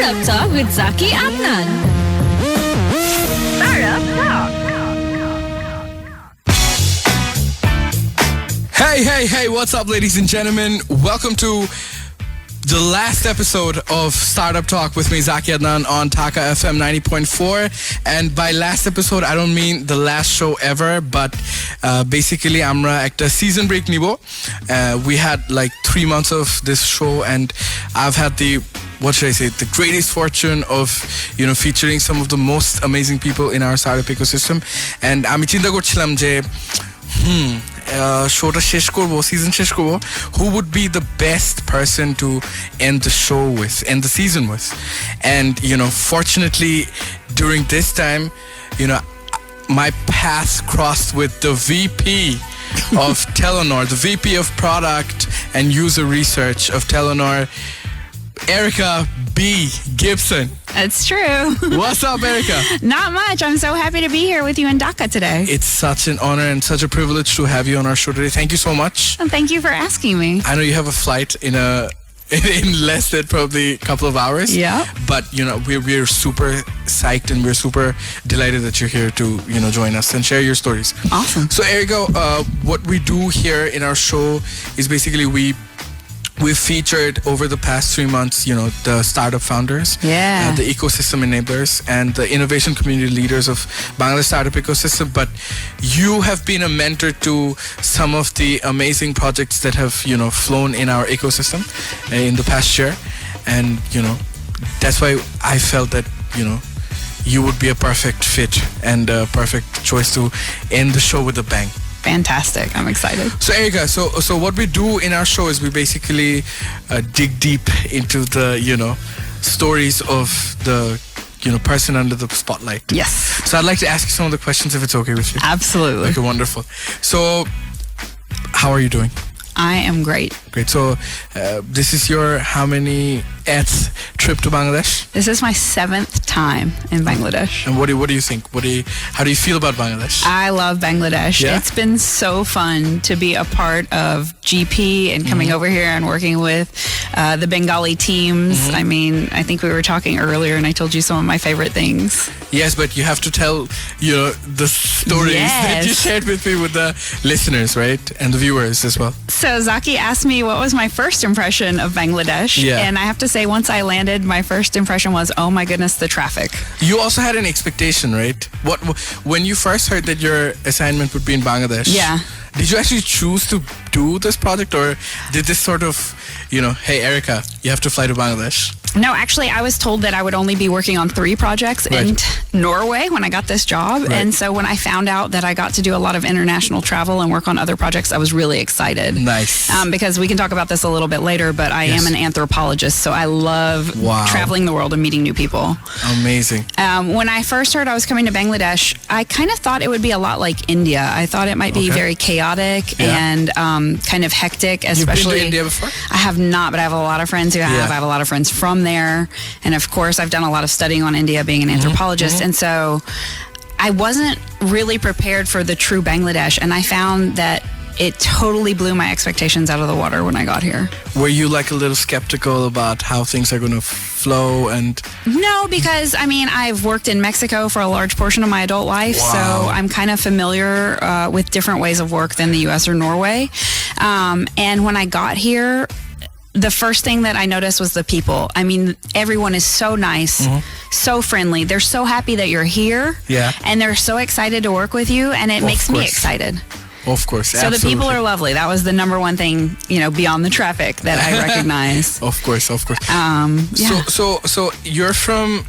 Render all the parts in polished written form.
Startup Talk with Zaki Adnan. Startup Talk. Hey, what's up, ladies and gentlemen? Welcome to the last episode of Startup Talk with me, Zaki Adnan, on Dhaka FM 90.4. And by last episode, I don't mean the last show ever, but basically, আমরা একটা season break নিবো. We had like 3 months of this show, and I've had the greatest fortune of, featuring some of the most amazing people in our startup ecosystem. And আমি চিন্তা করছিলাম যে showটা শেষ করব, season শেষ করব, who would be the best person to end the season with. And fortunately during this time, my path crossed with the VP of Telenor, the VP of product and user research of Telenor, Erica B. Gibson. It's true. What's up, Erica? Not much. I'm so happy to be here with you in Dhaka today. It's such an honor and such a privilege to have you on our show today. Thank you so much. And thank you for asking me. I know you have a flight in less than probably a couple of hours. Yeah. But, we're super psyched and we're super delighted that you're here to, join us and share your stories. Awesome. So, Erica, what we do here in our show is basically we've featured over the past 3 months, the startup founders, the ecosystem enablers, and the innovation community leaders of Bangladesh startup ecosystem. But you have been a mentor to some of the amazing projects that have, flown in our ecosystem in the past year. And, that's why I felt that, you would be a perfect fit and a perfect choice to end the show with a bang. Fantastic. I'm excited. So, Erica, so what we do in our show is we basically dig deep into the, stories of the, person under the spotlight. Yes. So I'd like to ask you some of the questions if it's okay with you. Absolutely. Okay, wonderful. So, how are you doing? I am great. Great. So, this is your how many trip to Bangladesh? This is my 7th time in Bangladesh. And what do you think? How do you feel about Bangladesh? I love Bangladesh. Yeah? It's been so fun to be a part of GP and coming over here and working with the Bengali teams. I mean, I think we were talking earlier and I told you some of my favorite things. Yes, but you have to tell, the stories that you shared with me with the listeners, right? And the viewers as well. So Zaki asked me what was my first impression of Bangladesh. Yeah. And I have to say, once I landed, my first impression was, oh my goodness, the traffic. You also had an expectation, right? When you first heard that your assignment would be in Bangladesh? Yeah. Did you actually choose to do this project, or did this sort of, hey, Erica, you have to fly to Bangladesh? No, actually, I was told that I would only be working on 3 projects in Norway when I got this job. Right. And so when I found out that I got to do a lot of international travel and work on other projects, I was really excited. Nice. Because we can talk about this a little bit later, but I am an anthropologist, so I love traveling the world and meeting new people. Amazing. When I first heard I was coming to Bangladesh, I kind of thought it would be a lot like India. I thought it might be very chaotic and kind of hectic, especially... You've been to India before? I have not, but I have a lot of friends who have. I have a lot of friends from there. And of course, I've done a lot of studying on India being an anthropologist. And so I wasn't really prepared for the true Bangladesh. And I found that it totally blew my expectations out of the water when I got here. Were you like a little skeptical about how things are going to flow? And no, because I've worked in Mexico for a large portion of my adult life, so I'm kind of familiar with different ways of work than the US or Norway. And when I got here, the first thing that I noticed was the people. I mean, everyone is so nice, so friendly. They're so happy that you're here. Yeah. And they're so excited to work with you, and it makes me excited. Of course, so absolutely. the people are lovely. That was the number one thing, beyond the traffic that I recognize. Of course. So you're from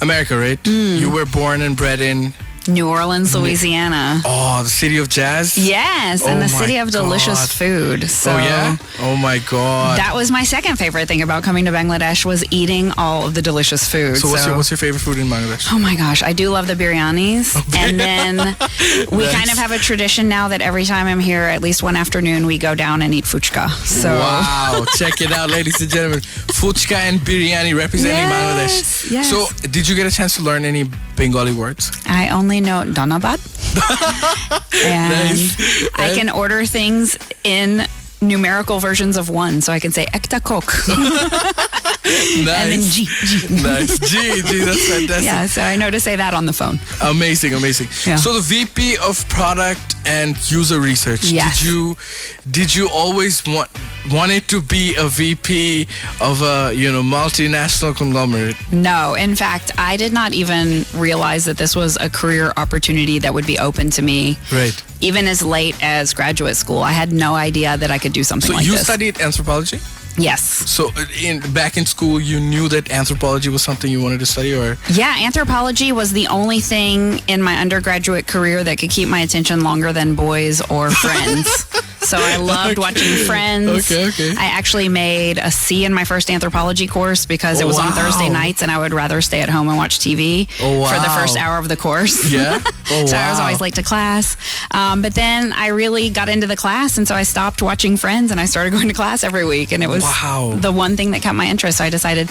America, right? You were born and bred in New Orleans, Louisiana. Oh, the city of jazz? Yes, and the city of delicious food. So oh, yeah? Oh, my God. That was my second favorite thing about coming to Bangladesh, was eating all of the delicious food. So what's your favorite food in Bangladesh? Oh, my gosh. I do love the biryanis. And then we kind of have a tradition now that every time I'm here, at least one afternoon, we go down and eat fuchka. So wow. Check it out, ladies and gentlemen. Fuchka and biryani representing Bangladesh. Yes. So did you get a chance to learn any Bengali words? I only know Donabad. And I can order things in numerical versions of 1, so I can say ekta coke. Nice. And then G. Nice. G. That's fantastic. Yeah, so I know to say that on the phone. Amazing. Yeah. So the VP of Product and User Research. Yes. Did you always want it to be a VP of a multinational conglomerate? No, in fact, I did not even realize that this was a career opportunity that would be open to me. Right. Even as late as graduate school, I had no idea that I could do something like this. So you this. studied anthropology? Yes. So back in school, you knew that anthropology was something you wanted to study, or? Yeah, anthropology was the only thing in my undergraduate career that could keep my attention longer than boys or Friends. So I loved watching Friends. Okay. I actually made a C in my first anthropology course because it was on Thursday nights and I would rather stay at home and watch TV for the first hour of the course. Yeah? So I was always late to class. But then I really got into the class, and so I stopped watching Friends and I started going to class every week. And it was the one thing that kept my interest. So I decided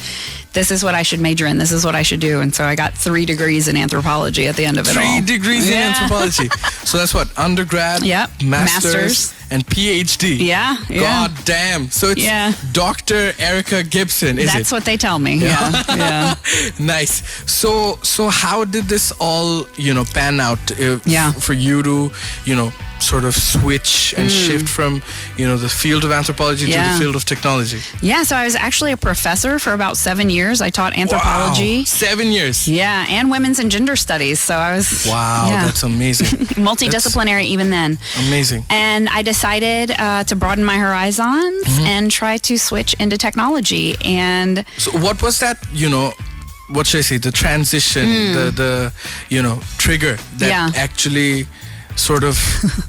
this is what I should major in. This is what I should do. And so I got 3 degrees in anthropology at the end of it all. 3 degrees in anthropology. So that's what? Undergrad, master's, and PhD. Yeah. God damn. So it's Dr. Erica Gibson, is it? That's what they tell me. Yeah. Nice. So how did this all, pan out for you to, sort of switch and shift from, the field of anthropology to the field of technology? Yeah, so I was actually a professor for about 7 years. I taught anthropology. Wow. 7 years. Yeah, and women's and gender studies. So I was... Wow, that's amazing. Multidisciplinary even then. Amazing. And I decided to broaden my horizons and try to switch into technology. And so what was that, what should I say, the transition, the trigger that actually sort of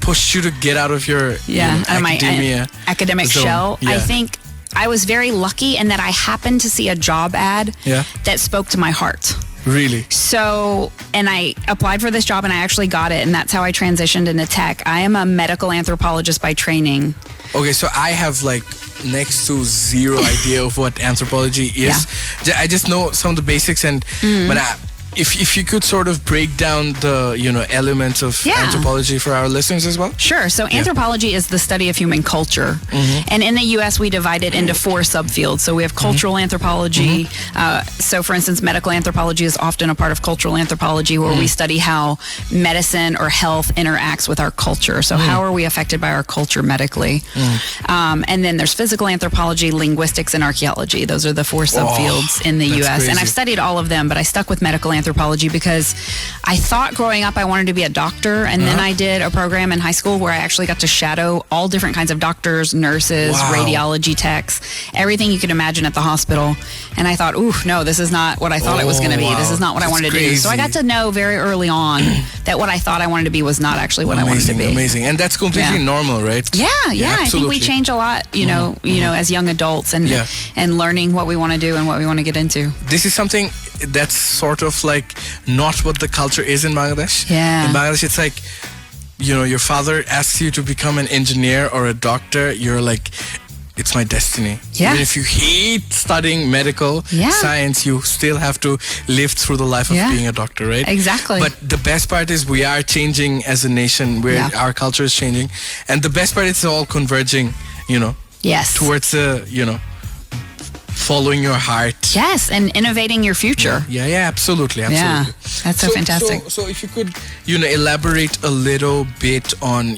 pushed you to get out of your academic zone. shell? Yeah. I think I was very lucky in that I happened to see a job ad that spoke to my heart. Really? So, and I applied for this job and I actually got it, and that's how I transitioned into tech. I am a medical anthropologist by training. Okay, so I have next to zero idea of what anthropology is. Yeah. I just know some of the basics, and when if you could sort of break down the elements of anthropology for our listeners as well. Sure. So anthropology is the study of human culture, and in the U.S. we divide it into 4 subfields. So we have cultural anthropology. So for instance, medical anthropology is often a part of cultural anthropology, where we study how medicine or health interacts with our culture. So how are we affected by our culture medically? And then there's physical anthropology, linguistics, and archaeology. Those are the 4 subfields in the U.S. Crazy. And I've studied all of them, but I stuck with medical anthropology because I thought growing up I wanted to be a doctor, and then I did a program in high school where I actually got to shadow all different kinds of doctors, nurses, radiology techs, everything you could imagine at the hospital. And I thought, ooh, no, this is not what I thought it was going to be. This is not what I wanted to do. So I got to know very early on that what I thought I wanted to be was not actually what I wanted to be. Amazing. And that's completely normal, right? Yeah. I think we change a lot, as young adults, and learning what we want to do and what we want to get into. This is something that's sort of not what the culture is in Bangladesh. Yeah. In Bangladesh, it's like, your father asks you to become an engineer or a doctor, you're like, it's my destiny. Yeah. Even if you hate studying medical science, you still have to live through the life of being a doctor, right? Exactly. But the best part is we are changing as a nation, where our culture is changing. And the best part is it's all converging, towards following your heart. Yes, and innovating your future. Yeah, absolutely. Yeah, that's so fantastic. So if you could, elaborate a little bit on,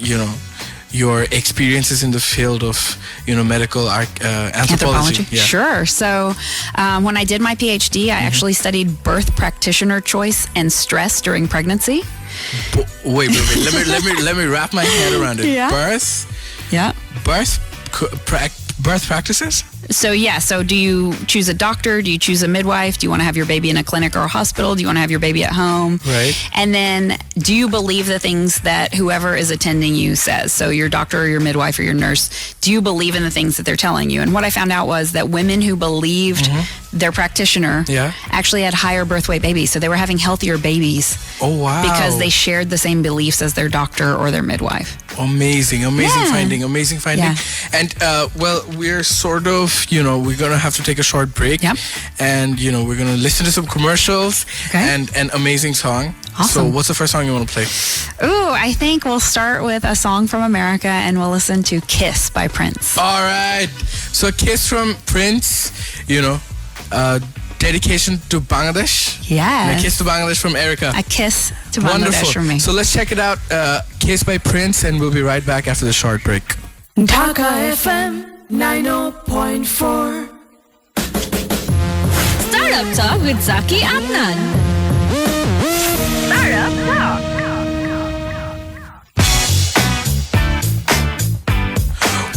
your experiences in the field of, medical anthropology. Yeah. Sure. So when I did my PhD, I actually studied birth practitioner choice and stress during pregnancy. Wait. Let me wrap my head around it. Yeah. Birth practices? So do you choose a doctor? Do you choose a midwife? Do you want to have your baby in a clinic or a hospital? Do you want to have your baby at home? Right. And then do you believe the things that whoever is attending you says? So your doctor or your midwife or your nurse, do you believe in the things that they're telling you? And what I found out was that women who believed their practitioner actually had higher birth weight babies. So they were having healthier babies. Oh, wow. Because they shared the same beliefs as their doctor or their midwife. Amazing finding. Yeah. And, we're sort of, we're going to have to take a short break. Yep. And, we're going to listen to some commercials and an amazing song. Awesome. So what's the first song you want to play? Ooh, I think we'll start with a song from America, and we'll listen to Kiss by Prince. All right. So Kiss from Prince, dedication to Bangladesh. Yeah. A kiss to Bangladesh from Erica. A kiss to Bangladesh Wonderful. from me. So let's check it out. Kiss by Prince, and we'll be right back after the short break. Dhaka FM 90.4. Startup Talk with Zaki Adnan. Startup Talk.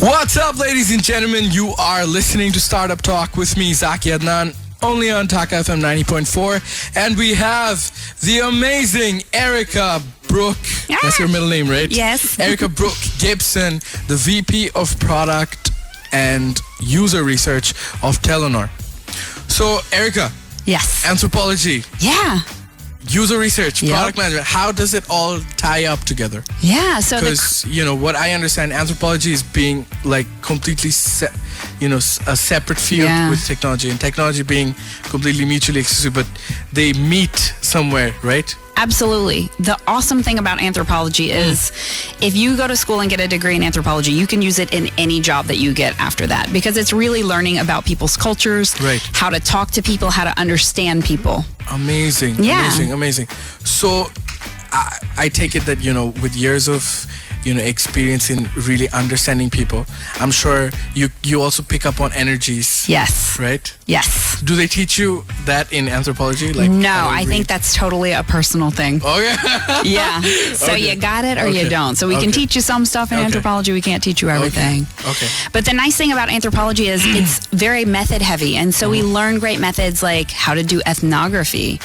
What's up, ladies and gentlemen? You are listening to Startup Talk with me, Zaki Adnan, only on Dhaka FM 90.4. And we have the amazing Erica Brooke. That's your middle name, right? Yes. Erica Brooke Gibson, the VP of Product and User Research of Telenor. So, Erica, Yes. anthropology, Yeah. user research, Yep. product management, how does it all tie up together? Yeah. So Because, what I understand, anthropology is being like completely, a separate field Yeah. with technology, and technology being completely mutually exclusive, but they meet somewhere, right? Absolutely. The awesome thing about anthropology is if you go to school and get a degree in anthropology, you can use it in any job that you get after that, because it's really learning about people's cultures, Right. how to talk to people, how to understand people. Amazing, Yeah. amazing. So I take it that, with years of, experience in really understanding people, I'm sure you also pick up on energies, Yes. right? Yes. Do they teach you that in anthropology? Like, No, how to I think read? that's totally a personal thing. Okay. Yeah. So Okay. you got it or you Okay. don't. So we can Okay. teach you some stuff in Okay. anthropology. We can't teach you everything. Okay. But the nice thing about anthropology is it's very method heavy. And so we learn great methods like how to do ethnography,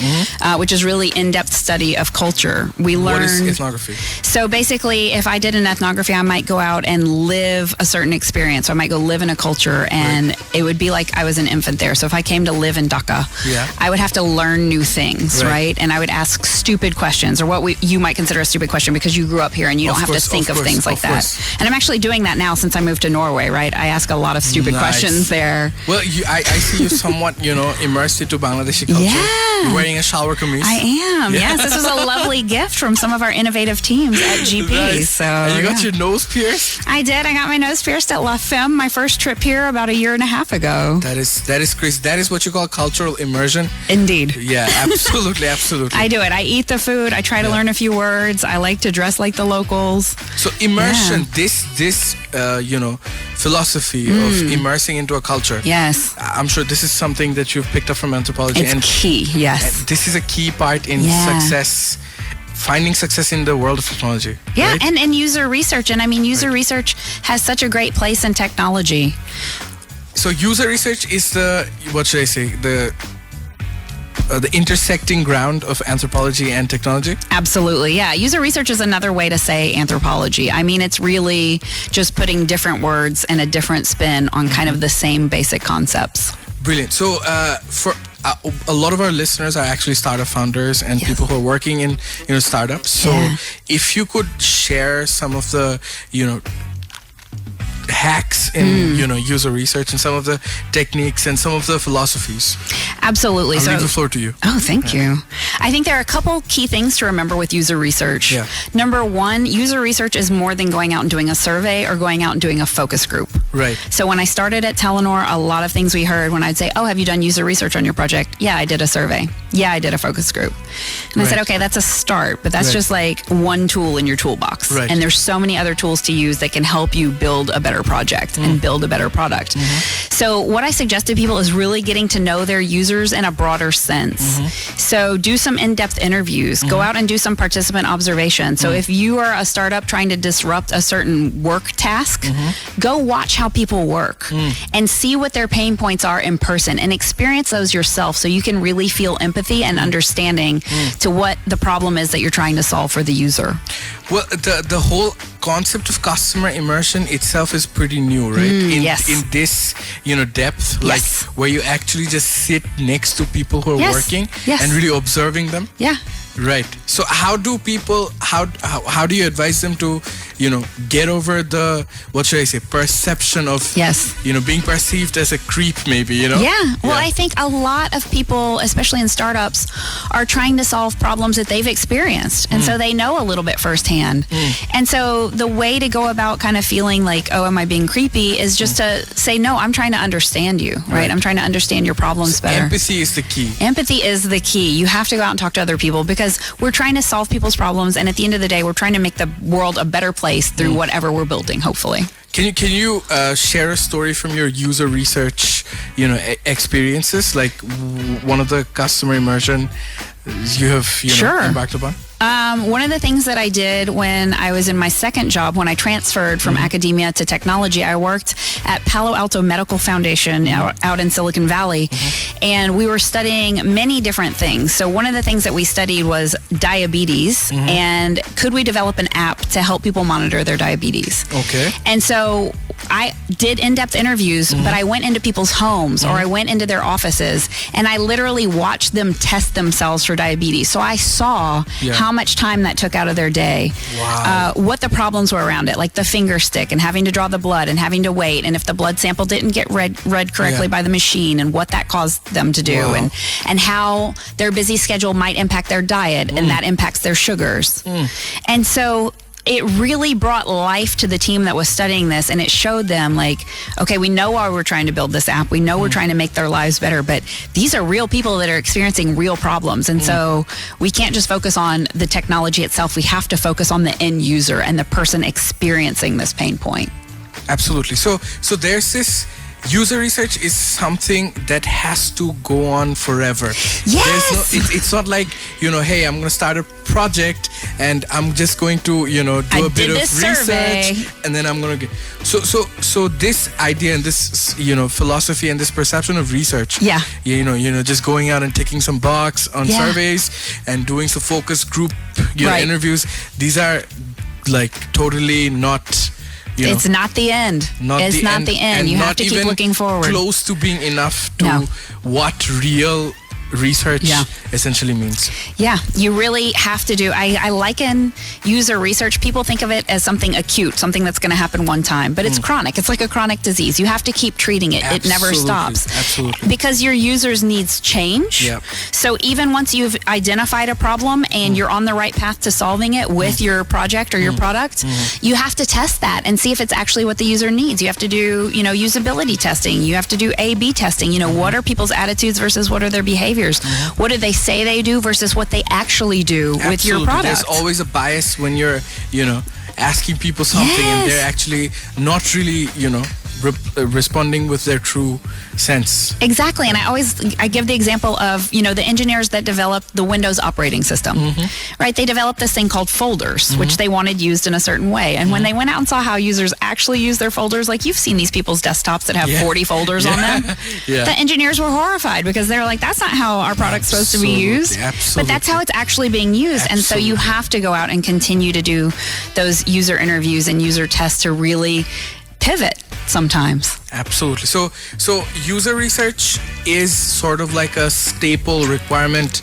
which is really in-depth study of culture. We learn. What is ethnography? So basically, if I did an ethnography, I might go out and live a certain experience. So I might go live in a culture, and it would be like I was an infant there. So if I came to live in Dhaka, Yeah. I would have to learn new things, Right. right? And I would ask stupid questions, or what you might consider a stupid question because you grew up here and you don't Of have course, to think of of things course, like of that. course. And I'm actually doing that now since I moved to Norway, right? I ask a lot of stupid Nice. questions there. Well, I see you somewhat, immersed into Bangladeshi culture. Yeah. You're wearing a shower kameez. I am. Yes, this was a lovely gift from some of our innovative teams at GP. Nice. So And you got yeah. your nose pierced? I did. I got my nose pierced at La Femme, my first trip here about a year and a half ago. That is crazy. That is what you call cultural immersion. Indeed. Yeah, absolutely, absolutely. I do it. I eat the food. I try to learn a few words. I like to dress like the locals. So immersion, this philosophy of immersing into a culture. Yes. I'm sure this is something that you've picked up from anthropology, It's and key. Yes. this is a key part in Yeah. success, finding success in the world of technology. Yeah, right? and user research. And I mean, user research has such a great place in technology. So user research is the intersecting ground of anthropology and technology. Absolutely. Yeah. User research is another way to say anthropology. I mean, it's really just putting different words and a different spin on kind of the same basic concepts. Brilliant. So for a lot of our listeners are actually startup founders and people who are working in startups. So Yeah. if you could share some of the hacks in user research and some of the techniques and some of the philosophies. Absolutely. I'll leave the floor to you. Oh, thank you. I think there are a couple key things to remember with user research. Yeah. Number one, user research is more than going out and doing a survey or going out and doing a focus group. Right. So when I started at Telenor, a lot of things we heard when I'd say, oh, have you done user research on your project? Yeah, I did a survey. Yeah, I did a focus group. And I said, Right. okay, that's a start, but that's Right. just like one tool in your toolbox. Right. And there's so many other tools to use that can help you build a better project and build a better product. So what I suggest to people is really getting to know their users in a broader sense. So do some in-depth interviews. Go out and do some participant observation. So if you are a startup trying to disrupt a certain work task, go watch how people work and see what their pain points are in person and experience those yourself so you can really feel empathy and understanding to what the problem is that you're trying to solve for the user. Well, the whole concept of customer immersion itself is pretty new, right? Yes. In this, depth, like Yes. where you actually just sit next to people who are Yes. working Yes. and really observing them. Yeah. Right. So how do you advise them to get over the, what should I say, perception of, being perceived as a creep, maybe, Yeah. Well, I think a lot of people, especially in startups, are trying to solve problems that they've experienced. And so they know a little bit firsthand. And so the way to go about kind of feeling like, oh, am I being creepy, is just to say, no, I'm trying to understand you, right? I'm trying to understand your problems better. Empathy is the key. Empathy is the key. You have to go out and talk to other people because we're trying to solve people's problems. And at the end of the day, we're trying to make the world a better place through whatever we're building, hopefully. Can you share a story from your user research, experiences? Like one of the customer immersion you have, embarked upon? One of the things that I did when I was in my second job, when I transferred from academia to technology, I worked at Palo Alto Medical Foundation out in Silicon Valley, and we were studying many different things. So one of the things that we studied was diabetes, and could we develop an app to help people monitor their diabetes? Okay. And so I did in-depth interviews, but I went into people's homes or I went into their offices, and I literally watched them test themselves for diabetes. So I saw how much time that took out of their day, what the problems were around it, like the finger stick and having to draw the blood and having to wait, and if the blood sample didn't get read correctly by the machine, and what that caused them to do, and how their busy schedule might impact their diet, and that impacts their sugars. And so it really brought life to the team that was studying this, and it showed them like, okay, we know why we're trying to build this app. We know we're trying to make their lives better, but these are real people that are experiencing real problems. And so we can't just focus on the technology itself. We have to focus on the end user and the person experiencing this pain point. Absolutely. So there's this user research is something that has to go on forever. Yes. It's not like, hey, I'm going to start a project and I'm just going to, do a bit of research and then I'm going to get... So this idea and this, philosophy and this perception of research, just going out and taking some box on surveys and doing some focus group, interviews, these are like totally not... it's not the end. It's not the end. You have to keep looking forward. Close to being enough to what real research essentially means. Yeah, you really have to do. I liken user research. People think of it as something acute, something that's going to happen one time, but it's chronic. It's like a chronic disease. You have to keep treating it. It never stops. Absolutely. Because your users' needs change. Yep. So even once you've identified a problem and you're on the right path to solving it with your project or your product, you have to test that and see if it's actually what the user needs. You have to do, usability testing. You have to do A/B testing. What are people's attitudes versus what are their behaviors? What do they say they do versus what they actually do with your product? There's always a bias when you're, asking people something and they're actually not really, responding with their true sense. Exactly. And I give the example of, the engineers that developed the Windows operating system, right? They developed this thing called folders, which they wanted used in a certain way. And when they went out and saw how users actually use their folders, like you've seen these people's desktops that have 40 folders on them. The engineers were horrified because they're like, that's not how our product's supposed to be used. But that's how it's actually being used. And so you have to go out and continue to do those user interviews and user tests to really pivot sometimes. Absolutely. So user research is sort of like a staple requirement,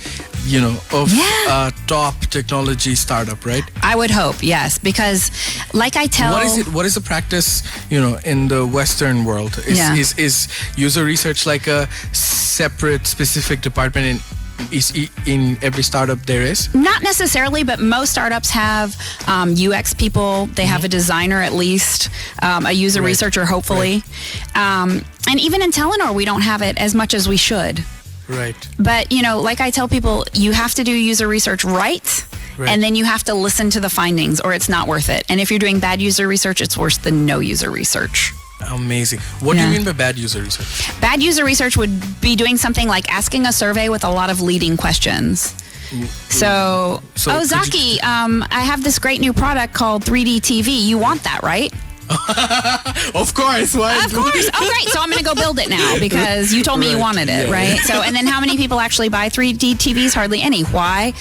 of a top technology startup, right? I would hope, yes, because like I tell... What is the practice, in the Western world? Is user research like a separate, specific department in every startup there is? Not necessarily, but most startups have UX people. They have a designer at least, a user researcher hopefully. And even in Telenor, we don't have it as much as we should. Right. But, like I tell people, you have to do user research right. And then you have to listen to the findings or it's not worth it. And if you're doing bad user research, it's worse than no user research. Amazing. What do you mean by bad user research? Bad user research would be doing something like asking a survey with a lot of leading questions. So Zaki, I have this great new product called 3D TV. You want that, right? Of course. Why? Of course. Oh, great. So I'm going to go build it now because you told me you wanted it, right? So, and then how many people actually buy 3D TVs? Hardly any. Why?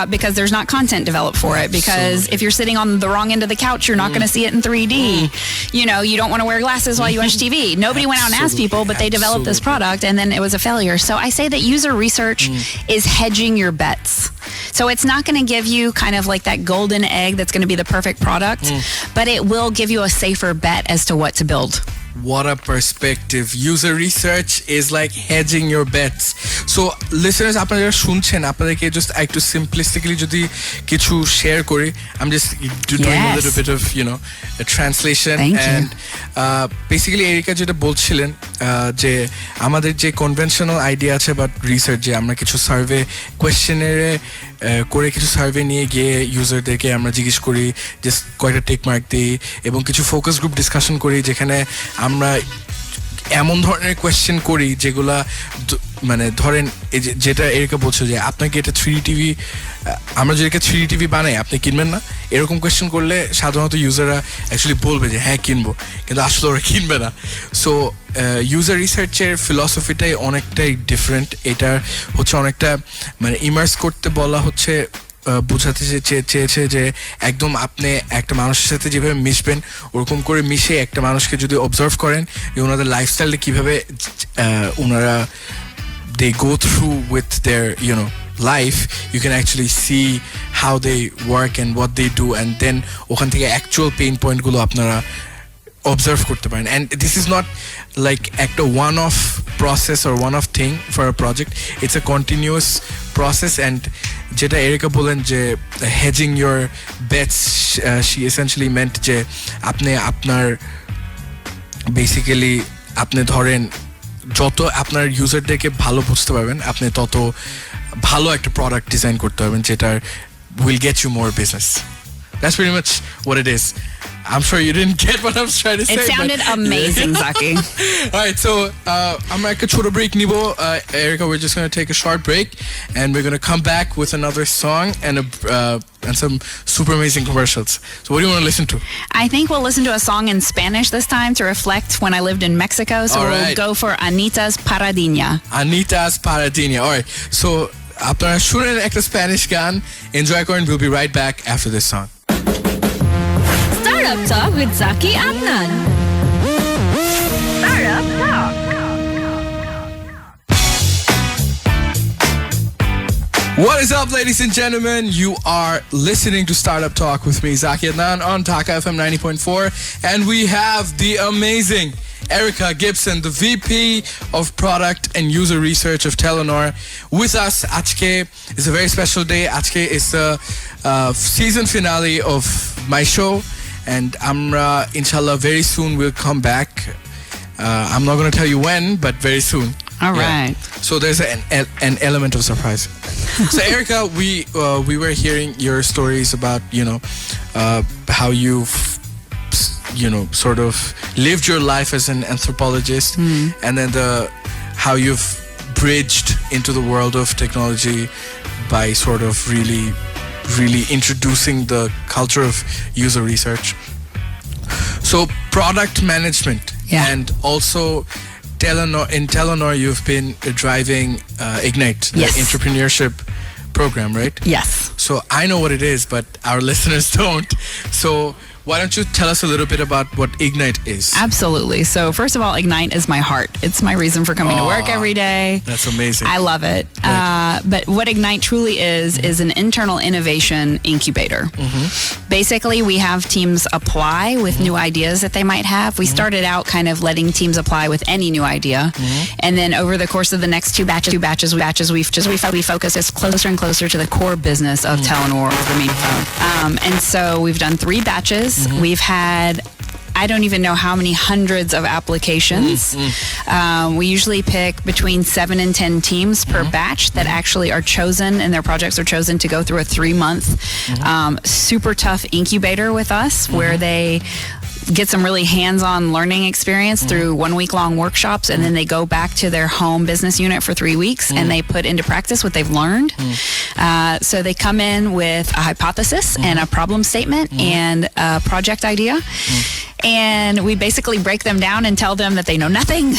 Because there's not content developed for it. Because if you're sitting on the wrong end of the couch, you're not going to see it in 3D. You don't want to wear glasses while you watch TV. Nobody went out and asked people, but they developed this product and then it was a failure. So I say that user research is hedging your bets. So it's not going to give you kind of like that golden egg that's going to be the perfect product, but it will give you a safer bet as to what to build. What a perspective. User research is like hedging your bets. So listeners, আপনারা যারা শুনছেন, আপনাদেরকে just একটু simplistically যদি কিছু share করি, I'm just doing a little bit of, a translation. Thank and you. basically areca যেটা বলছিলেন যে আমাদের যে conventional idea আছে about research, যে আমরা কিছু সার্ভে কোয়েশ্চেনারে করে কিছু সার্ভে নিয়ে গিয়ে ইউজারদেরকে আমরা জিজ্ঞেস করি, জাস্ট কয়টা টেক মার্ক দিই এবং কিছু ফোকাস গ্রুপ ডিসকাশন করি যেখানে আমরা এমন ধরনের কোয়েশ্চেন করি যেগুলা মানে ধরেন যেটা এরিকা বলছো যে আপনাকে এটা 3D টিভি, আমরা যদি 3D টিভি বানাই আপনি কিনবেন না, এরকম কোয়েশ্চেন করলে সাধারণত ইউজাররা অ্যাকচুয়ালি বলবে যে হ্যাঁ কিনবো, কিন্তু আসলে ওরা কিনবে না। সো ইউজার রিসার্চের ফিলসফিটাই অনেকটাই ডিফারেন্ট। এটা হচ্ছে অনেকটা মানে ইমার্স করতে বলা হচ্ছে, বোঝাতে চেয়েছে যে একদম আপনি একটা মানুষের সাথে যেভাবে মিশবেন ওরকম করে মিশে একটা মানুষকে যদি অবজার্ভ করেন যে ওনাদের লাইফস্টাইলটা কীভাবে ওনারা they go through with their life, you can actually see how they work and what they do, and then ওখান থেকে actual pain point গুলো আপনারা observe করতে পারেন। and this is not like একটা one-off process or one-off thing for a project, it's a continuous process. and যেটা areca বলেন যে hedging your bets, she essentially meant যে আপনি আপনার basically আপনি ধরেন যত আপনার ইউজারদেরকে ভালো বুঝতে পারবেন আপনি তত ভালো একটা প্রোডাক্ট ডিজাইন করতে পারবেন যেটা will get you more business. That's pretty much what it is. I'm sure you didn't get what I was trying to say. It sounded amazing, Zaki. All right, so I'm like a short break, Nibo. Erica, we're just going to take a short break, and we're going to come back with another song and some super amazing commercials. So what do you want to listen to? I think we'll listen to a song in Spanish this time to reflect when I lived in Mexico. So we'll go for Anita's Paradina. Anita's Paradina. All right, so আপনারা শুনেন একটা Spanish গান, enjoy করেন। We'll be right back after this song. Startup Talk with Zaki Adnan. Startup Talk. What is up, ladies and gentlemen? You are listening to Startup Talk with me, Zaki Adnan, on Dhaka FM 90.4, and we have the amazing Erica Gibson, the VP of Product and User Research of Telenor, with us. Ajke is a very special day. Ajke is the season finale of my show, and Amra, inshallah, very soon will come back. I'm not going to tell you when, but very soon. All right. So there's an element of surprise. So Erica, we were hearing your stories about how you've sort of lived your life as an anthropologist, and then how you've bridged into the world of technology by sort of really introducing the culture of user research. So product management, and also in Telenor you've been driving Ignite, the entrepreneurship program, right? Yes. So I know what it is, but our listeners don't. So why don't you tell us a little bit about what Ignite is? Absolutely. So first of all, Ignite is my heart. It's my reason for coming to work every day. That's amazing. I love it. Right. But what Ignite truly is an internal innovation incubator. Basically, we have teams apply with new ideas that they might have. We started out kind of letting teams apply with any new idea. And then over the course of the next two batches, we focus us closer and closer to the core business of Telenor over main phone. And so we've done 3 batches. We've had, I don't even know how many hundreds of applications. We usually pick between 7 and 10 teams per batch that actually are chosen, and their projects are chosen to go through a 3-month super tough incubator with us, where they get some really hands-on learning experience through 1-week-long workshops, and then they go back to their home business unit for 3 weeks, and they put into practice what they've learned. So they come in with a hypothesis and a problem statement and a project idea. and we basically break them down and tell them that they know nothing.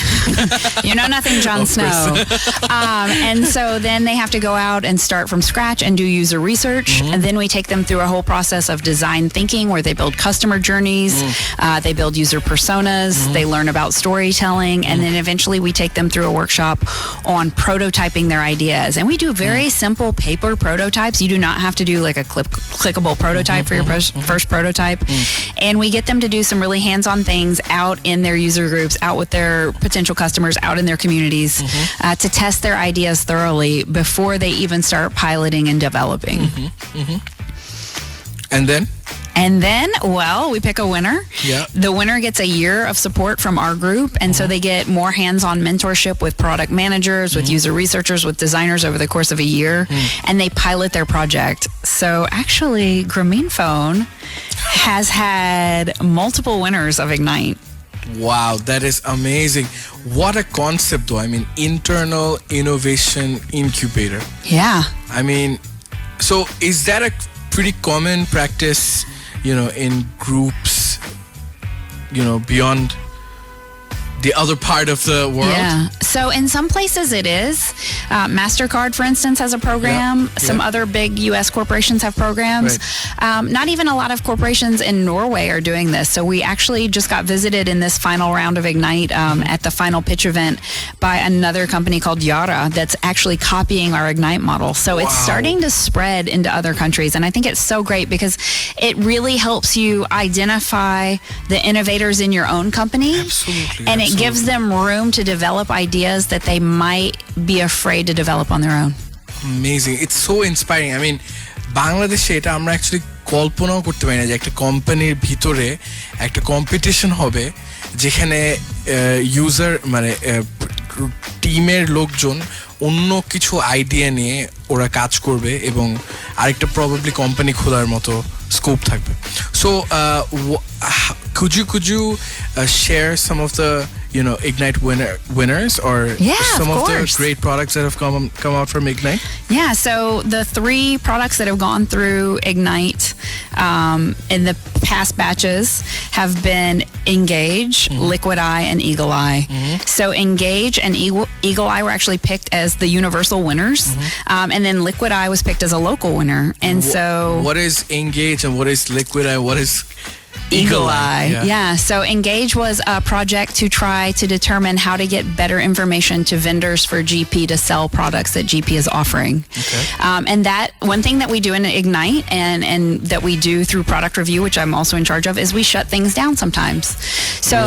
You know nothing, Jon Snow. And so then they have to go out and start from scratch and do user research. And then we take them through a whole process of design thinking where they build customer journeys, they build user personas, they learn about storytelling, and then eventually we take them through a workshop on prototyping their ideas. And we do very simple paper prototypes. You do not have to do like a clickable prototype for your first prototype. And we get them to do some really hands-on things out in their user groups, out with their potential customers, out in their communities, to test their ideas thoroughly before they even start piloting and developing. And then? Well, we pick a winner. Yeah. The winner gets a year of support from our group. And so they get more hands-on mentorship with product managers, with user researchers, with designers over the course of a year. And they pilot their project. So actually, Grameenphone has had multiple winners of Ignite. Wow, that is amazing. What a concept, though. I mean, internal innovation incubator. Yeah. I mean, so is that a pretty common practice, in groups, beyond the other part of the world? Yeah. So in some places it is. MasterCard, for instance, has a program. Some other big U.S. corporations have programs. Not even a lot of corporations in Norway are doing this. So we actually just got visited in this final round of Ignite at the final pitch event by another company called Yara that's actually copying our Ignite model. So it's starting to spread into other countries. And I think it's so great because it really helps you identify the innovators in your own company. Absolutely. And it gives them room to develop ideas that they might be afraid to develop on their own. Amazing. It's so inspiring. I mean, বাংলাদেশে এটা আমরা actually কল্পনাও করতে পারি না যে একটা কোম্পানির ভিতরে একটা কম্পিটিশন হবে যেখানে ইউজার মানে টিমের লোকজন অন্য কিছু আইডিয়া নিয়ে ওরা কাজ করবে এবং আরেকটা প্রবাবলি কোম্পানি খোলার মতো স্কোপ থাকবে so could you share some of the Ignite winners or some of the great products that have come out from Ignite? Yeah, so the 3 products that have gone through Ignite in the past batches have been Engage, Liquid Eye, and Eagle Eye. So Engage and Eagle Eye were actually picked as the universal winners, and then Liquid Eye was picked as a local winner. And so what is Engage and what is Liquid Eye? What is Eagle Eye. Yeah. So Engage was a project to try to determine how to get better information to vendors for GP to sell products that GP is offering. Okay. And that one thing that we do in Ignite and that we do through product review, which I'm also in charge of, is we shut things down sometimes. So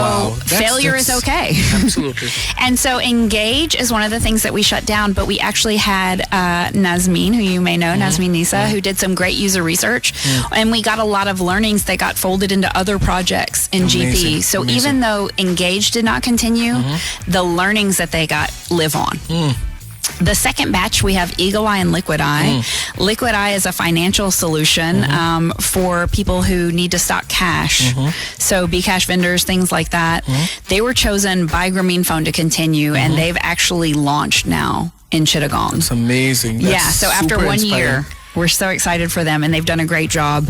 failure is okay. Absolutely. And so Engage is one of the things that we shut down, but we actually had Nazmeen, who you may know, Nazmeen Nisa, who did some great user research. And we got a lot of learnings that got folded into other projects in GP. So even though Engage did not continue, the learnings that they got live on. The second batch, we have Eagle Eye and Liquid Eye. Liquid Eye is a financial solution for people who need to stock cash. So Bcash vendors, things like that. They were chosen by Grameenphone to continue, and they've actually launched now in Chittagong. It's amazing. That's so after 1 inspiring. year, we're so excited for them, and they've done a great job.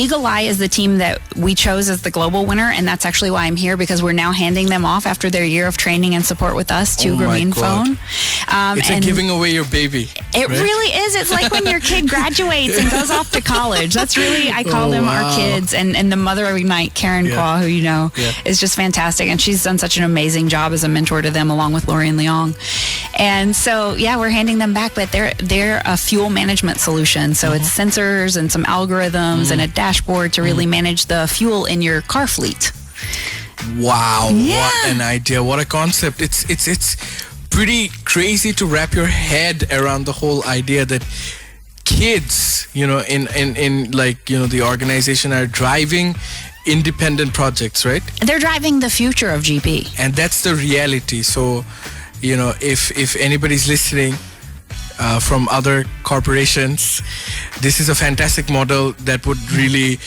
Eagle Eye is the team that we chose as the global winner, and that's actually why I'm here, because we're now handing them off after their year of training and support with us to Grameenphone. It's like giving away your baby. It really is. It's like when your kid graduates and goes off to college. That's really, I call them our kids. And the mother of Ignite, Karen Kwa, who you know, is just fantastic. And she's done such an amazing job as a mentor to them, along with Lori and Leong. And so, we're handing them back, but they're a fuel management solution. So it's sensors and some algorithms and a dashboard to really manage the fuel in your car fleet. Wow, what an idea. What a concept. It's pretty crazy to wrap your head around the whole idea that kids, in the organization are driving independent projects, right? They're driving the future of GP. And that's the reality. So, if anybody's listening, from other corporations. This is a fantastic model that would really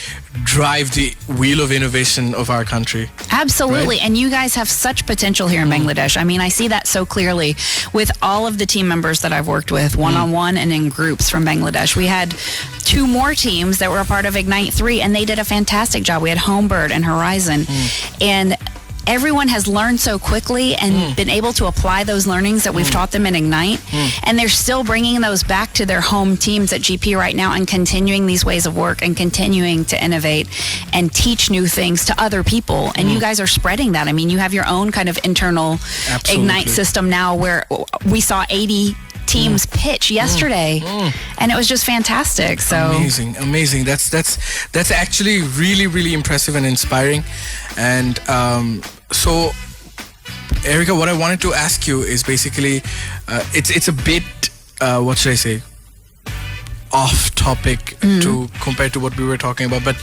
drive the wheel of innovation of our country. Absolutely. Right? And you guys have such potential here in Bangladesh. I mean, I see that so clearly with all of the team members that I've worked with, one-on-one and in groups from Bangladesh. We had 2 more teams that were a part of Ignite 3, and they did a fantastic job. We had Homebird and Horizon. And everyone has learned so quickly and been able to apply those learnings that we've taught them in Ignite. And they're still bringing those back to their home teams at GP right now and continuing these ways of work and continuing to innovate and teach new things to other people. And you guys are spreading that. I mean, you have your own kind of internal Ignite system now where we saw 80 teams pitch yesterday, and it was just fantastic. So amazing. That's actually really, really impressive and inspiring. And so, Erica, what I wanted to ask you is basically, it's a bit, what should I say, off topic to compare to what we were talking about. But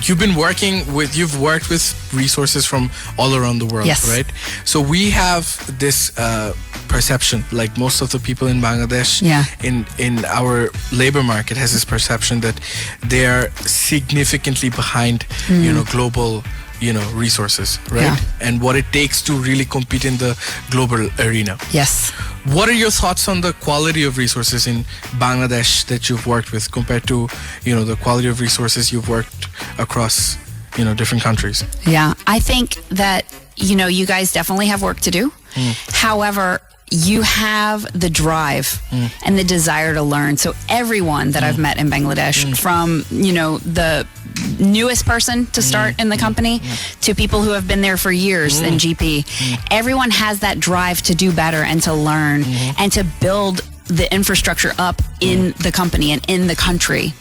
you've worked with resources from all around the world, yes. right? So we have this perception, like most of the people in Bangladesh, in our labor market has this perception that they are significantly behind, global, resources, right? And what it takes to really compete in the global arena. Yes. What are your thoughts on the quality of resources in Bangladesh that you've worked with compared to, the quality of resources you've worked across, different countries? Yeah, I think that, you guys definitely have work to do. However, you have the drive and the desire to learn. So everyone that I've met in Bangladesh, from, the newest person to start in the company to people who have been there for years in GP, everyone has that drive to do better and to learn and to build the infrastructure up in the company and in the country.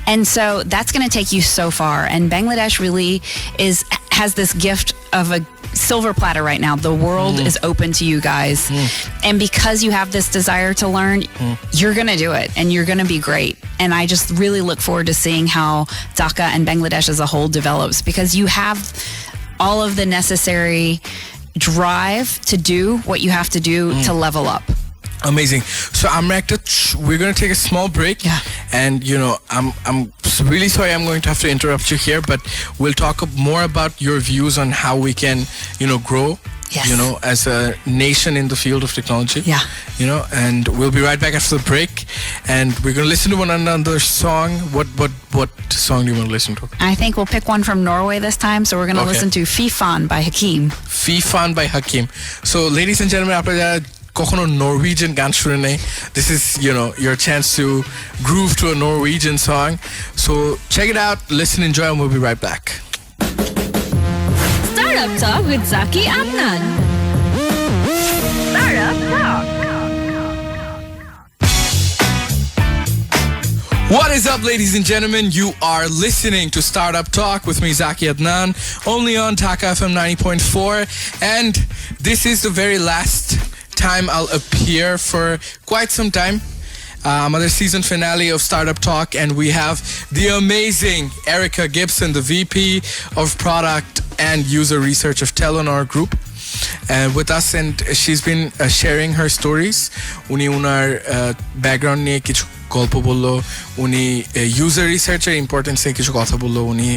And so that's going to take you so far. And Bangladesh really has this gift of a silver platter right now. The world is open to you guys. And because you have this desire to learn, you're going to do it and you're going to be great. And I just really look forward to seeing how Dhaka and Bangladesh as a whole develops, because you have all of the necessary drive to do what you have to do to level up. Amazing. So we're going to take a small break. And I'm really sorry I'm going to have to interrupt you here, but we'll talk more about your views on how we can grow as a nation in the field of technology. And we'll be right back after the break, and we're going to listen to one another's song. What song do you want to listen to? I think we'll pick one from Norway this time, so we're going to listen to Fifan by Hakim. Fifan by Hakim. So ladies and gentlemen, কখনো Norwegian গান শুনে নেই, this is your chance to groove to a Norwegian song. So check it out, listen, enjoy, and we'll be right back. Startup Talk with Zaki Adnan. Startup Talk. What is up, ladies and gentlemen? You are listening to Startup Talk with me, Zaki Adnan, only on Dhaka FM 90.4, and this is the very last time I'll appear for quite some time. Another season finale of Startup Talk, and we have the amazing Erica Gibson, the VP of Product and User Research of Telenor Group, with us, and she's been sharing her stories. Uni unar background niye kichu গল্প বললো, উনি user রিসার্চের ইম্পর্টেন্সে কিছু কথা বললো, উনি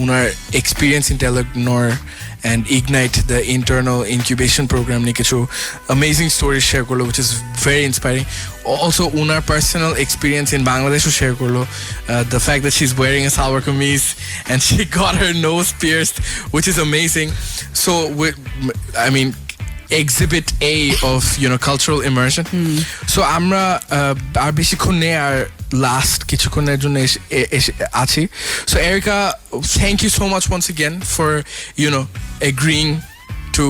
উনার experience in Telenor and Ignite, the internal incubation program, niye kichu amazing stories share korlo, which is very inspiring. Also unar personal experience in Bangladesh share korlo, the fact that she's wearing a salwar kameez and she got her nose pierced, which is amazing. So exhibit A of cultural immersion. So আমরা আর বেশিক্ষণ নেই, আর last কিছুক্ষণের জন্য আছি. So Erica, thank you so much once again for agreeing to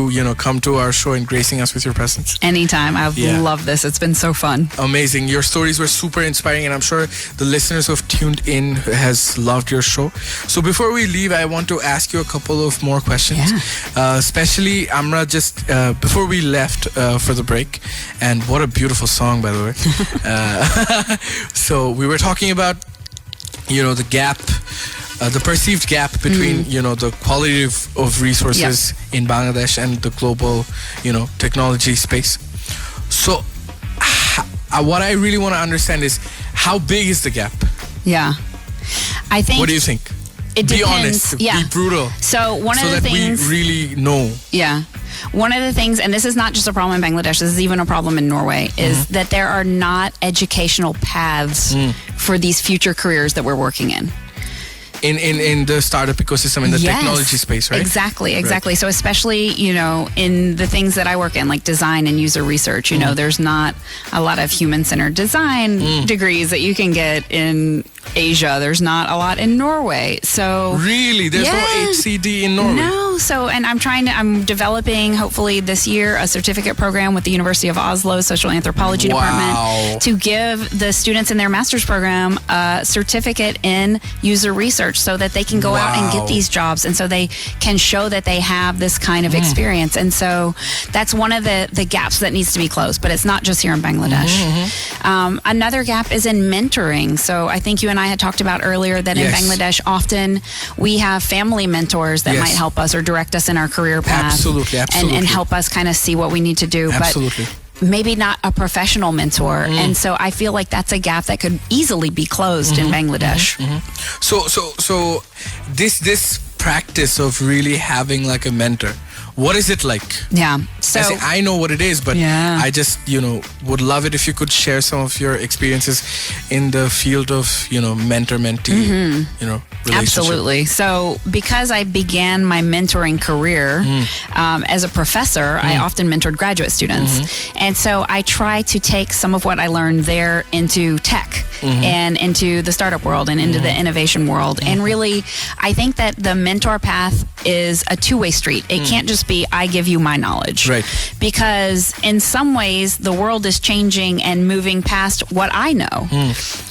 come to our show and gracing us with your presence. Anytime. I've loved this. It's been so fun. Amazing. Your stories were super inspiring, and I'm sure the listeners who have tuned in has loved your show. So before we leave, I want to ask you a couple of more questions. Especially Amra, just before we left for the break, and what a beautiful song, by the way. So we were talking about the gap, the perceived gap between the quality of resources in Bangladesh and the global technology space. So what I really want to understand is how big is the gap? Yeah. I think. What do you think? It be depends. honest. Yeah. Be brutal. So one of so the that things. we really know. Yeah. One of the things, and this is not just a problem in Bangladesh, this is even a problem in Norway, is that there are not educational paths for these future careers that we're working in. In the startup ecosystem, in the technology space, right? Exactly. Right. So especially, in the things that I work in, like design and user research, there's not a lot of human-centered design degrees that you can get in Asia. There's not a lot in Norway. So really, there's no HCD in Norway. No. So, and I'm developing, hopefully this year, a certificate program with the University of Oslo Social Anthropology Department to give the students in their master's program a certificate in user research so that they can go out and get these jobs, and so they can show that they have this kind of experience. And so that's one of the gaps that needs to be closed, but it's not just here in Bangladesh. Another gap is in mentoring. So I think you and I had talked about earlier that in Bangladesh, often we have family mentors that might help us or direct us in our career path. Absolutely. And help us kind of see what we need to do. Absolutely. But maybe not a professional mentor. And so I feel like that's a gap that could easily be closed in Bangladesh. So this practice of really having like a mentor, what is it like? Yeah. So I know what it is, but I just, would love it if you could share some of your experiences in the field of, mentor-mentee, relationship. Absolutely. So because I began my mentoring career as a professor, I often mentored graduate students. And so I try to take some of what I learned there into tech and into the startup world and into the innovation world. And really, I think that the mentor path is a two-way street. It can't just be, I give you my knowledge. Right. Because in some ways, the world is changing and moving past what I know.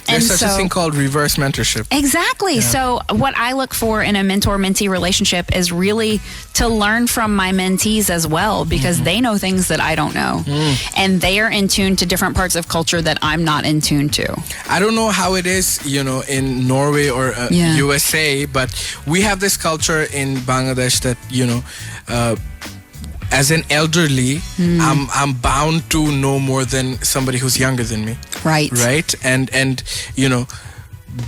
There's such a thing called reverse mentorship. Exactly. Yeah. So what I look for in a mentor-mentee relationship is really to learn from my mentees as well, because they know things that I don't know. And they are in tune to different parts of culture that I'm not in tune to. I don't know how it is, in Norway or USA, but we have this culture in Bangladesh that, as an elderly, I'm bound to know more than somebody who's younger than me. Right. Right? And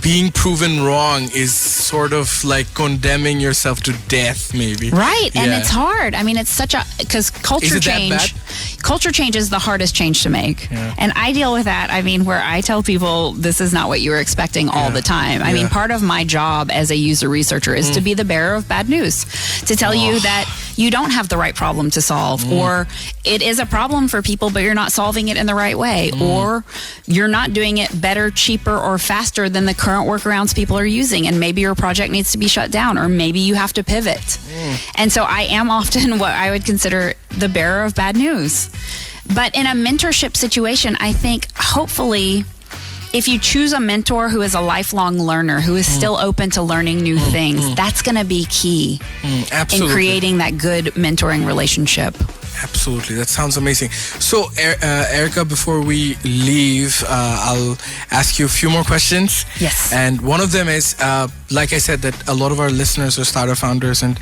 being proven wrong is sort of like condemning yourself to death, maybe. Right. And it's hard. I mean, it's such a, because culture change is the hardest change to make. Yeah. And I deal with that. I mean, where I tell people this is not what you were expecting all the time. I mean, part of my job as a user researcher is to be the bearer of bad news, to tell you that you don't have the right problem to solve, or it is a problem for people, but you're not solving it in the right way, or you're not doing it better, cheaper, or faster than the current workarounds people are using, and maybe your project needs to be shut down, or maybe you have to pivot. And so I am often what I would consider the bearer of bad news. But in a mentorship situation, I think hopefully if you choose a mentor who is a lifelong learner, who is still open to learning new things, that's going to be key in creating that good mentoring relationship. Absolutely. That sounds amazing. So, Erica, before we leave, I'll ask you a few more questions. Yes. And one of them is, like I said, that a lot of our listeners are startup founders and,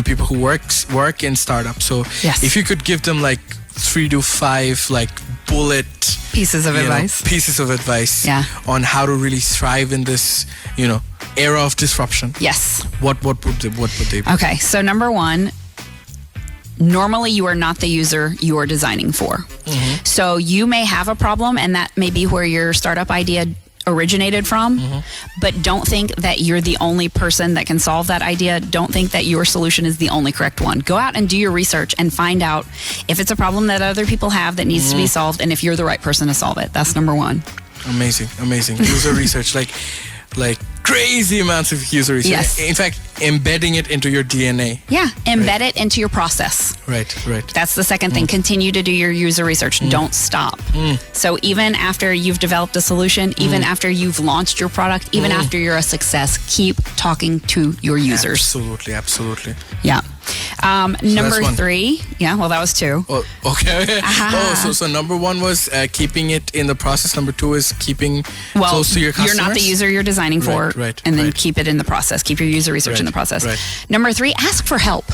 people who work in startups. So if you could give them like 3 to 5 like bullet pieces of advice on how to really thrive in this, era of disruption. Yes. What would they be? Okay. So number 1, normally you are not the user you are designing for. So you may have a problem, and that may be where your startup idea originated from, but don't think that you're the only person that can solve that idea. Don't think that your solution is the only correct one. Go out and do your research and find out if it's a problem that other people have that needs to be solved, and if you're the right person to solve it. That's number 1. Amazing. User research, like crazy amounts of user research. Yes. In fact, embedding it into your DNA. Yeah, embed it into your process. Right. That's the second thing. Continue to do your user research. Don't stop. So even after you've developed a solution, even after you've launched your product, even after you're a success, keep talking to your users. Absolutely. Yeah. Number 3. Yeah, well, that was 2. Oh, okay. So number 1 was keeping it in the process. Number 2 is keeping close to your customers. You're not the user you're designing for. Right. And then keep it in the process. Keep your user research in the process. Right. Number 3, ask for help.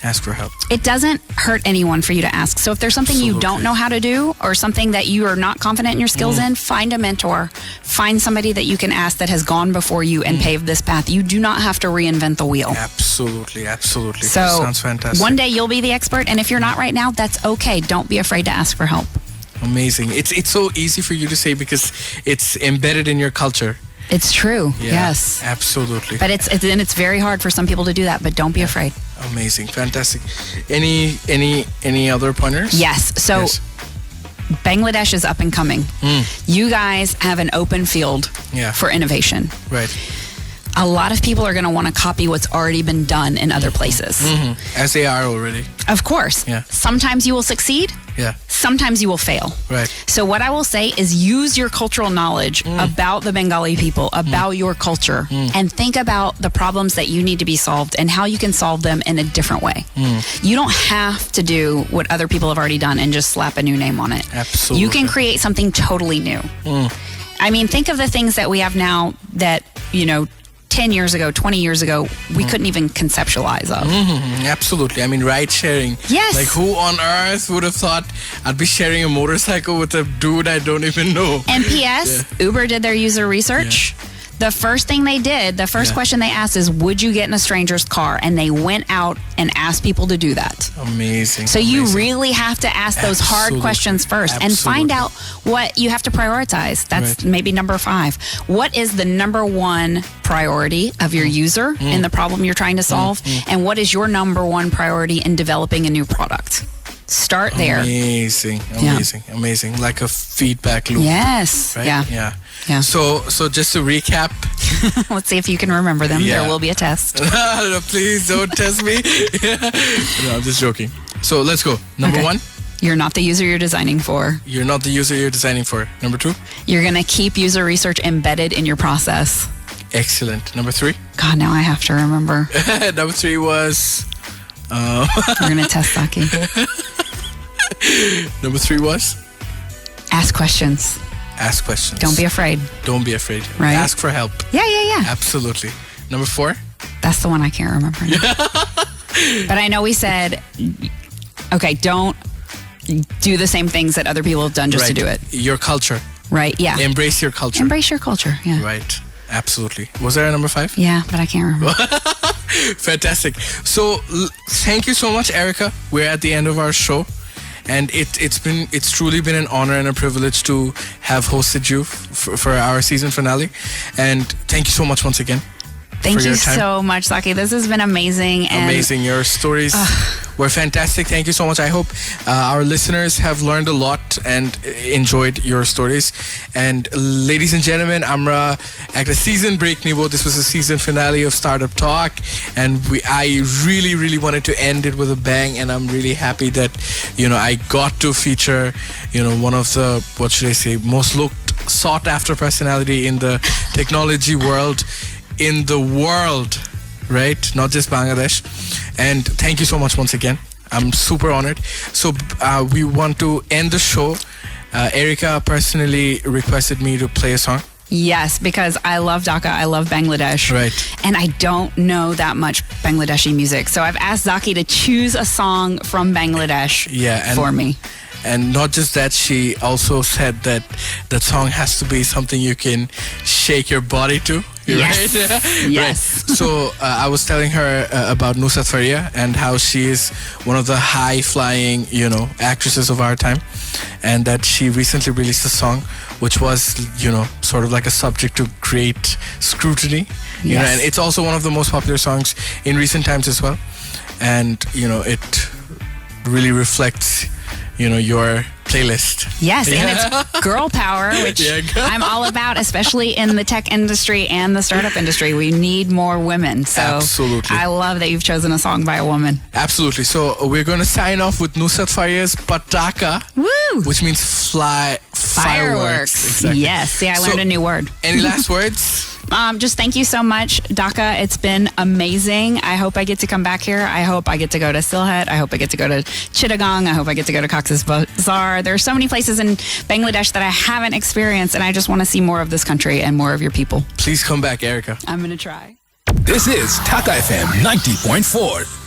Ask for help. It doesn't hurt anyone for you to ask. So if there's something you don't know how to do or something that you are not confident in your skills in, find a mentor. Find somebody that you can ask that has gone before you and paved this path. You do not have to reinvent the wheel. Absolutely. So sounds fantastic. One day you'll be the expert, and if you're not right now, that's okay. Don't be afraid to ask for help. Amazing. It's so easy for you to say because it's embedded in your culture. It's true. Yeah, Yes. absolutely. But it's very hard for some people to do that, but don't be afraid. Amazing, fantastic. Any other pointers? Yes. So Yes. Bangladesh is up and coming. You guys have an open field for innovation. Right. A lot of people are going to want to copy what's already been done in other places. As they are already. Of course. Yeah. Sometimes you will succeed. Yeah. Sometimes you will fail. Right. So what I will say is use your cultural knowledge about the Bengali people, about your culture, and think about the problems that you need to be solved and how you can solve them in a different way. You don't have to do what other people have already done and just slap a new name on it. Absolutely. You can create something totally new. I mean, think of the things that we have now that, 10 years ago, 20 years ago, we couldn't even conceptualize of. Absolutely. I mean, ride sharing. Yes. Like, who on earth would have thought I'd be sharing a motorcycle with a dude I don't even know? And P.S., Uber did their user research. The first thing they did, the first question they asked is, would you get in a stranger's car? And they went out and asked people to do that. Amazing. So you really have to ask those hard questions first and find out what you have to prioritize. That's maybe number 5. What is the number 1 priority of your user in the problem you're trying to solve? And what is your number 1 priority in developing a new product? Start there. Amazing. Like a feedback loop. Yes. Right? Yeah. So just to recap. Let's see if you can remember them. Yeah. There will be a test. No, please don't test me. No, I'm just joking. So let's go. Number 1. You're not the user you're designing for. You're not the user you're designing for. Number 2. You're going to keep user research embedded in your process. Excellent. Number 3. God, now I have to remember. Number 3 was... We're going to test Zaki. Number 3 was? Ask questions. Ask questions. Don't be afraid. Don't be afraid. Right. Ask for help. Yeah. Absolutely. Number 4? That's the one I can't remember now. But I know we said, okay, don't do the same things that other people have done just to do it. Your culture. Right, yeah. Embrace your culture. Embrace your culture, yeah. Right. Absolutely. Was there a number 5? Yeah, but I can't remember. Fantastic. So thank you so much, Erica. We're at the end of our show. And it's truly been an honor and a privilege to have hosted you for our season finale. And thank you so much once again. Thank you so much, Zaki. This has been amazing. Amazing. Your stories were fantastic. Thank you so much. I hope our listeners have learned a lot and enjoyed your stories. And ladies and gentlemen, Amra at the season break nibo. This was the season finale of Startup Talk, and I really, really wanted to end it with a bang. And I'm really happy that I got to feature one of the most sought after personality in the technology world. In the world, right? Not just Bangladesh. And thank you so much once again. I'm super honored. So we want to end the show. Erica personally requested me to play a song. Yes, because I love Dhaka, I love Bangladesh. Right. And I don't know that much Bangladeshi music. So I've asked Zaki to choose a song from Bangladesh for me. And not just that, she also said that that song has to be something you can shake your body to. Yes. Right? Yes. Right. So I was telling her about Nusrat Faria and how she is one of the high-flying, actresses of our time, and that she recently released a song which was, sort of like a subject to great scrutiny. And it's also one of the most popular songs in recent times as well. And, it really reflects your playlist. Yes, and it's girl power, which I'm all about, especially in the tech industry and the startup industry. We need more women. So absolutely. I love that you've chosen a song by a woman. Absolutely. So we're going to sign off with Nusrat Faria's Pataka, which means fireworks. Exactly. Yes. See, I learned a new word. Any last words? Just thank you so much, Dhaka. It's been amazing. I hope I get to come back here. I hope I get to go to Sylhet. I hope I get to go to Chittagong. I hope I get to go to Cox's Bazar. There are so many places in Bangladesh that I haven't experienced, and I just want to see more of this country and more of your people. Please come back, Erica. I'm going to try. This is Dhaka FM 90.4.